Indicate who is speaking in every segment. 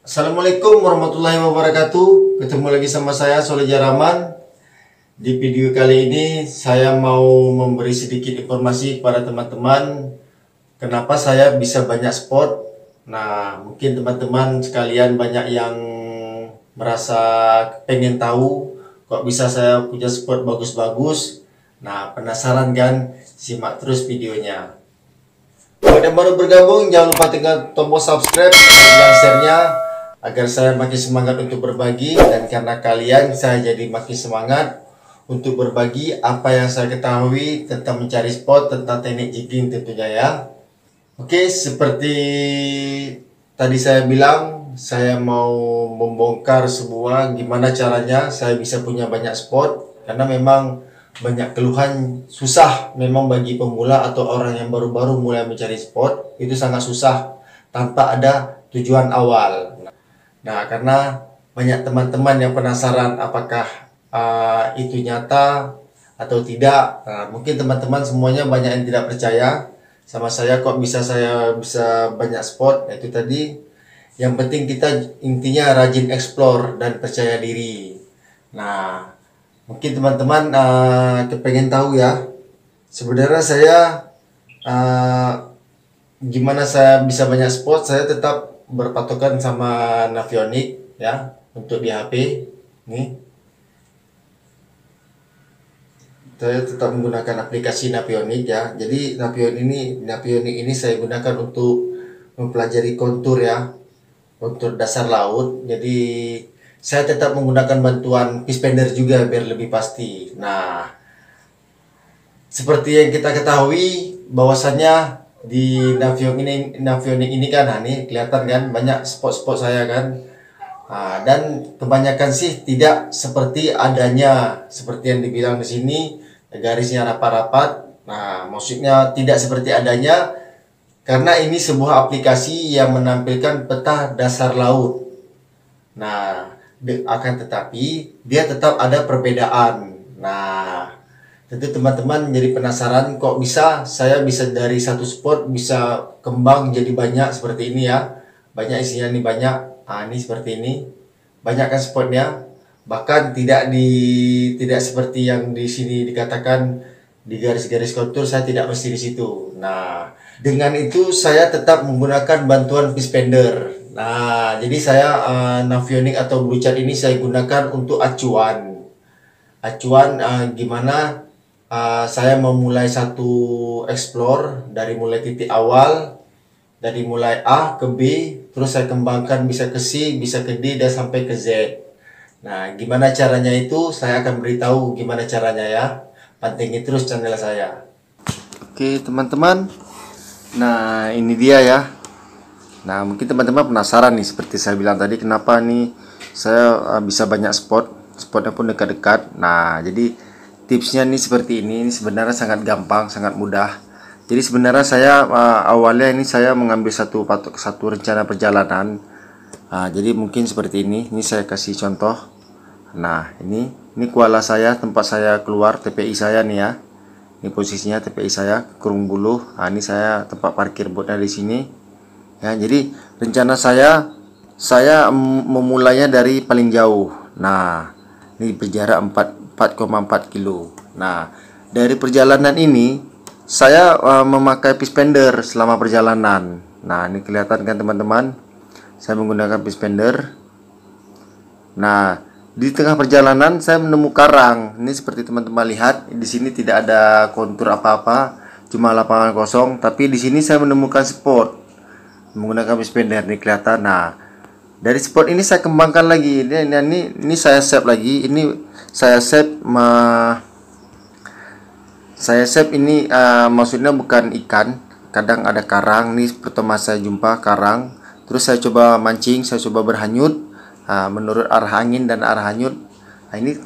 Speaker 1: Assalamualaikum warahmatullahi wabarakatuh. Ketemu lagi sama saya Soleh Jaraman. Di video kali ini saya mau memberi sedikit informasi kepada teman-teman kenapa saya bisa banyak spot. Nah, mungkin teman-teman sekalian banyak yang merasa pengen tahu kok bisa saya punya spot bagus-bagus. Nah, penasaran kan? Simak terus videonya. Buat yang baru bergabung, jangan lupa tekan tombol subscribe dan share-nya agar saya makin semangat untuk berbagi, dan karena kalian saya jadi makin semangat untuk berbagi apa yang saya ketahui tentang mencari spot, tentang teknik jigging tentunya ya. Oke, seperti tadi saya bilang, saya mau membongkar semua gimana caranya saya bisa punya banyak spot, karena memang banyak keluhan susah memang bagi pemula atau orang yang baru-baru mulai mencari spot, itu sangat susah tanpa ada tujuan awal. Nah, karena banyak teman-teman yang penasaran apakah itu nyata atau tidak. Nah, mungkin teman-teman semuanya banyak yang tidak percaya sama saya kok saya bisa banyak spot. Nah, itu tadi. Yang penting kita intinya rajin explore dan percaya diri. Nah, mungkin teman-teman kepengen tahu ya. Sebenarnya saya gimana saya bisa banyak spot. Saya tetap berpatokan sama Navionics ya untuk di HP. Nih, saya tetap menggunakan aplikasi Navionics ya. Jadi Navionics ini saya gunakan untuk mempelajari kontur ya, kontur dasar laut. Jadi saya tetap menggunakan bantuan Fishfinder juga biar lebih pasti. Nah, seperti yang kita ketahui bahwasannya di Navionics ini kan, nah ini kelihatan kan banyak spot-spot saya kan. Nah, dan kebanyakan sih tidak seperti adanya, seperti yang dibilang di sini garisnya rapat-rapat. Nah, maksudnya tidak seperti adanya karena ini sebuah aplikasi yang menampilkan peta dasar laut. Nah, akan tetapi dia tetap ada perbedaan. Nah, tentu teman-teman jadi penasaran kok saya bisa dari satu spot bisa kembang jadi banyak seperti ini ya. Banyak isinya nih, banyak. Nah, ini seperti ini. Banyak kan spotnya. Bahkan tidak seperti yang di sini dikatakan di garis-garis kontur, saya tidak mesti di situ. Nah, dengan itu saya tetap menggunakan bantuan Fishfinder. Nah, jadi saya Navionics atau Bluechat ini saya gunakan untuk acuan. Acuan gimana saya memulai satu explore dari mulai titik awal, dari mulai A ke B, terus saya kembangkan bisa ke C, bisa ke D, dan sampai ke Z. Nah, gimana caranya itu saya akan beritahu gimana caranya ya. Pantengin terus channel saya. Oke teman-teman, nah ini dia ya. Nah, mungkin teman-teman penasaran nih, seperti saya bilang tadi, kenapa nih saya bisa banyak spotnya pun dekat-dekat. Nah, jadi tipsnya nih seperti ini sebenarnya sangat gampang, sangat mudah. Jadi sebenarnya saya awalnya ini saya mengambil satu rencana perjalanan. Nah, jadi mungkin seperti ini. Ini saya kasih contoh. Nah, ini kuala saya, tempat saya keluar, TPI saya nih ya. Ini posisinya TPI saya, Kurung Buluh. Nah, ini saya tempat parkir botnya di sini. Ya, jadi rencana saya memulainya dari paling jauh. Nah, ini berjarak 4,4 kilo. Nah, dari perjalanan ini saya memakai Fishfinder selama perjalanan. Nah, ini kelihatan kan teman-teman, saya menggunakan Fishfinder. Nah, di tengah perjalanan saya menemukan karang. Ini seperti teman-teman lihat, di sini tidak ada kontur apa-apa, cuma lapangan kosong. Tapi di sini saya menemukan spot menggunakan Fishfinder, nih kelihatan. Nah, dari spot ini saya kembangkan lagi. Ini saya save lagi. Ini saya save ini maksudnya bukan ikan, kadang ada karang. Nih pertama saya jumpa karang, terus saya coba mancing, saya coba berhanyut menurut arah angin dan arah hanyut. Nah, ini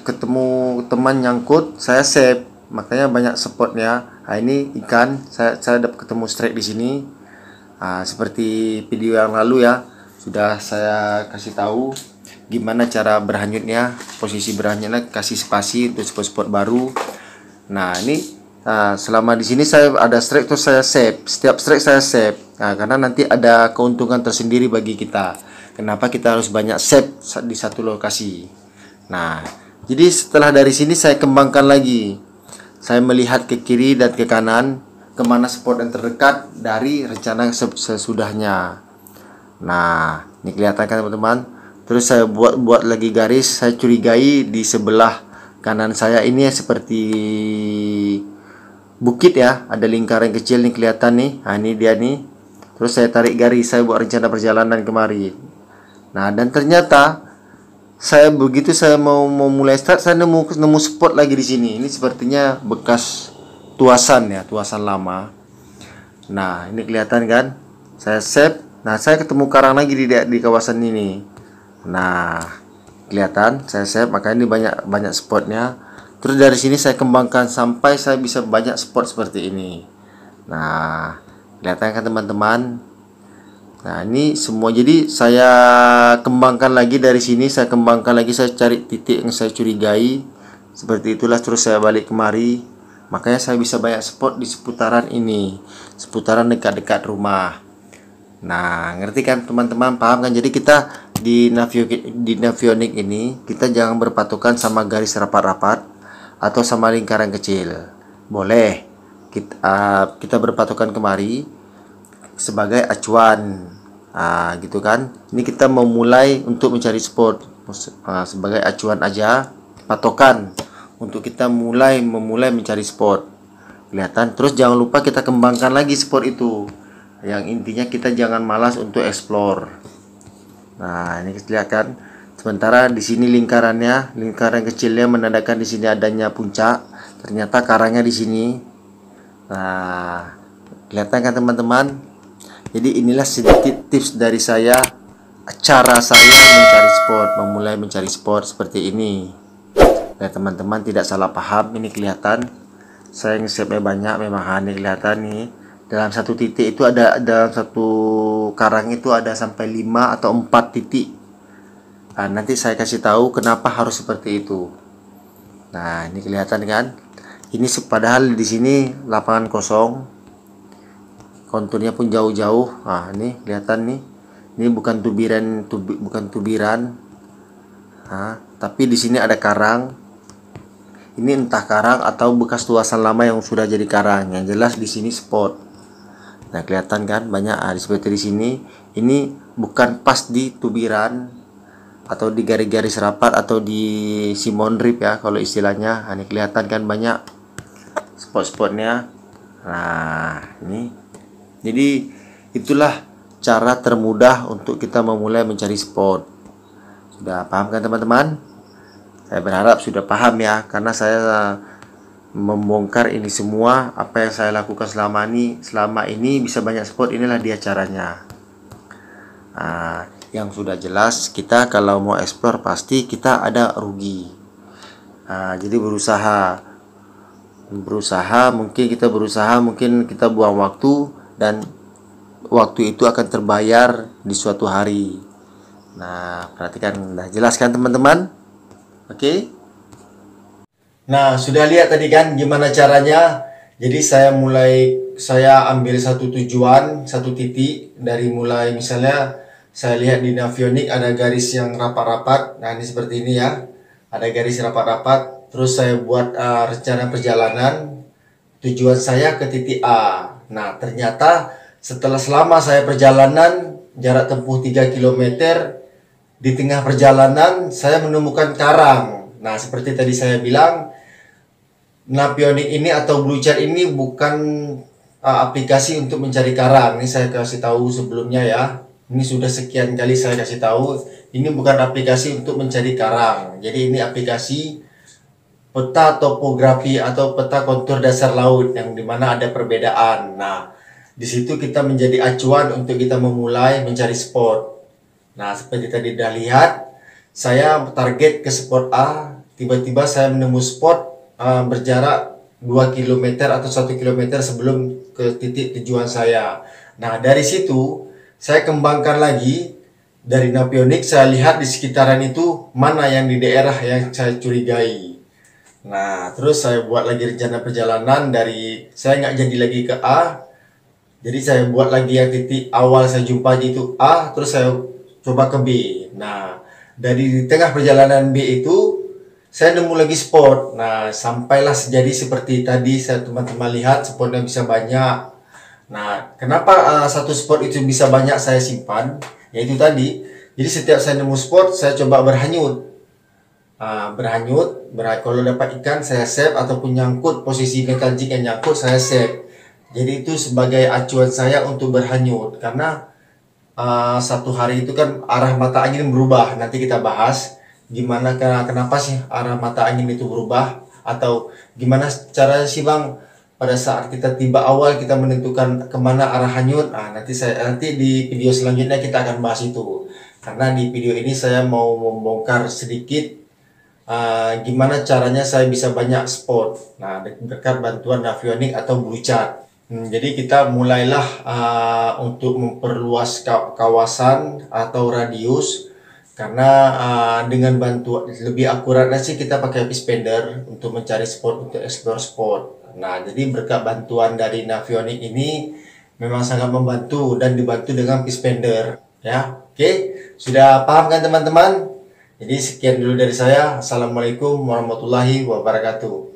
Speaker 1: ketemu teman nyangkut, saya save, makanya banyak spotnya. Nah, ini ikan, saya dapat ketemu strike di sini. Seperti video yang lalu ya, sudah saya kasih tahu gimana cara berhanyutnya, posisi berhanyutnya, kasih spasi untuk spot-spot baru. Nah, ini Nah, selama di sini saya ada strike terus saya save. Setiap strike saya save. Nah, karena nanti ada keuntungan tersendiri bagi kita. Kenapa kita harus banyak save di satu lokasi. Nah, jadi setelah dari sini saya kembangkan lagi. Saya melihat ke kiri dan ke kanan kemana spot yang terdekat dari rencana sesudahnya. Nah, ini kelihatan kan teman-teman. Terus saya buat lagi garis. Saya curigai di sebelah kanan saya ini seperti bukit ya, ada lingkaran kecil nih kelihatan nih. Nah, ini dia nih. Terus saya tarik garis, saya buat rencana perjalanan kemari. Nah, dan ternyata begitu saya mau mulai start, saya nemu spot lagi di sini. Ini sepertinya bekas tuasan ya, tuasan lama. Nah, ini kelihatan kan? Saya save. Nah, saya ketemu karang lagi di kawasan ini. Nah, kelihatan saya save, makanya ini banyak spotnya. Terus dari sini saya kembangkan sampai saya bisa banyak spot seperti ini. Nah, kelihatan kan teman-teman? Nah, ini semua jadi saya kembangkan lagi dari sini, saya kembangkan lagi, saya cari titik yang saya curigai. Seperti itulah, terus saya balik kemari. Makanya saya bisa banyak spot di seputaran ini, seputaran dekat-dekat rumah. Nah, ngerti kan teman-teman? Paham kan? Jadi kita di Navionics ini kita jangan berpatokan sama garis rapat-rapat atau sama lingkaran kecil. Boleh kita berpatokan kemari sebagai acuan. Gitu kan. Ini kita memulai untuk mencari spot sebagai acuan aja, patokan untuk kita memulai mencari spot. Kelihatan. Terus jangan lupa kita kembangkan lagi spot itu. Yang intinya kita jangan malas untuk explore. Nah, ini kelihatan. Sementara di sini lingkaran kecilnya menandakan di sini adanya puncak. Ternyata karangnya di sini. Nah, kelihatan kan teman-teman? Jadi inilah sedikit tips dari saya, cara saya memulai mencari spot seperti ini. Nah, teman-teman tidak salah paham, ini kelihatan. Saya nge-save-nya banyak, memang ini kelihatan nih. Dalam satu titik itu dalam satu karang itu ada sampai 5 atau 4 titik. Nah, nanti saya kasih tahu kenapa harus seperti itu. Nah, ini kelihatan kan? Ini padahal di sini lapangan kosong. Konturnya pun jauh-jauh. Nah, ini kelihatan nih. Ini bukan tubiran. Nah, tapi di sini ada karang. Ini entah karang atau bekas tuasan lama yang sudah jadi karang. Yang jelas di sini spot. Nah, kelihatan kan banyak seperti di sini. Ini bukan pas di tubiran atau di garis-garis rapat atau di Simon Rip ya kalau istilahnya. Nah, ini kelihatan kan banyak spot-spotnya. Nah, ini. Jadi itulah cara termudah untuk kita memulai mencari spot. Sudah paham kan teman-teman? Saya berharap sudah paham ya, karena saya membongkar ini semua, apa yang saya lakukan selama ini bisa banyak spot. Inilah dia caranya. Nah, yang sudah jelas, kita kalau mau explore pasti kita ada rugi. Nah, jadi mungkin kita buang waktu, dan waktu itu akan terbayar di suatu hari. Nah, perhatikan, udah jelas kan teman-teman? Oke. Nah, sudah lihat tadi kan gimana caranya. Jadi saya ambil satu tujuan, satu titik dari mulai, misalnya saya lihat di Navionics ada garis yang rapat-rapat. Nah, ini seperti ini ya. Ada garis rapat-rapat. Terus saya buat rencana perjalanan. Tujuan saya ke titik A. Nah, ternyata selama saya perjalanan jarak tempuh 3 km, di tengah perjalanan saya menemukan karang. Nah, seperti tadi saya bilang, Navionics ini atau Bluechart ini bukan aplikasi untuk mencari karang. Ini saya kasih tahu sebelumnya ya. Ini sudah sekian kali saya kasih tahu. Ini bukan aplikasi untuk mencari karang. Jadi ini aplikasi peta topografi atau peta kontur dasar laut yang dimana ada perbedaan. Nah, di situ kita menjadi acuan untuk kita memulai mencari spot. Nah, seperti tadi sudah lihat, saya target ke spot A, tiba-tiba saya menemu spot berjarak 2 km atau 1 km sebelum ke titik tujuan saya. Nah, dari situ saya kembangkan lagi. Dari Navionics saya lihat di sekitaran itu mana yang di daerah yang saya curigai. Nah, terus saya buat lagi rencana perjalanan dari saya nggak jadi lagi ke A, jadi saya buat lagi yang titik awal saya jumpa itu A, terus saya coba ke B. Nah, dari di tengah perjalanan B itu saya nemu lagi spot. Nah, sampailah jadi seperti tadi saya teman-teman lihat spotnya bisa banyak. Nah, kenapa satu spot itu bisa banyak saya simpan? Yaitu tadi, jadi setiap saya nemu spot, saya coba berhanyut. Kalau dapat ikan saya save ataupun nyangkut posisi metal jig yang nyangkut saya save. Jadi itu sebagai acuan saya untuk berhanyut karena satu hari itu kan arah mata angin berubah. Nanti kita bahas gimana kenapa sih arah mata angin itu berubah atau gimana cara sih Bang pada saat kita tiba awal kita menentukan kemana arah hanyut. Nanti di video selanjutnya kita akan bahas itu. Karena di video ini saya mau membongkar sedikit gimana caranya saya bisa banyak spot. Nah, berkat bantuan Navionics atau Blue Chart. Jadi kita mulailah untuk memperluas kawasan atau radius karena dengan bantuan lebih akuratnya sih kita pakai Fishfinder untuk mencari spot untuk explore spot. Nah, jadi berkat bantuan dari Navionics ini memang sangat membantu dan dibantu dengan Fishfinder ya. Oke, sudah paham kan teman-teman? Jadi sekian dulu dari saya. Assalamualaikum warahmatullahi wabarakatuh.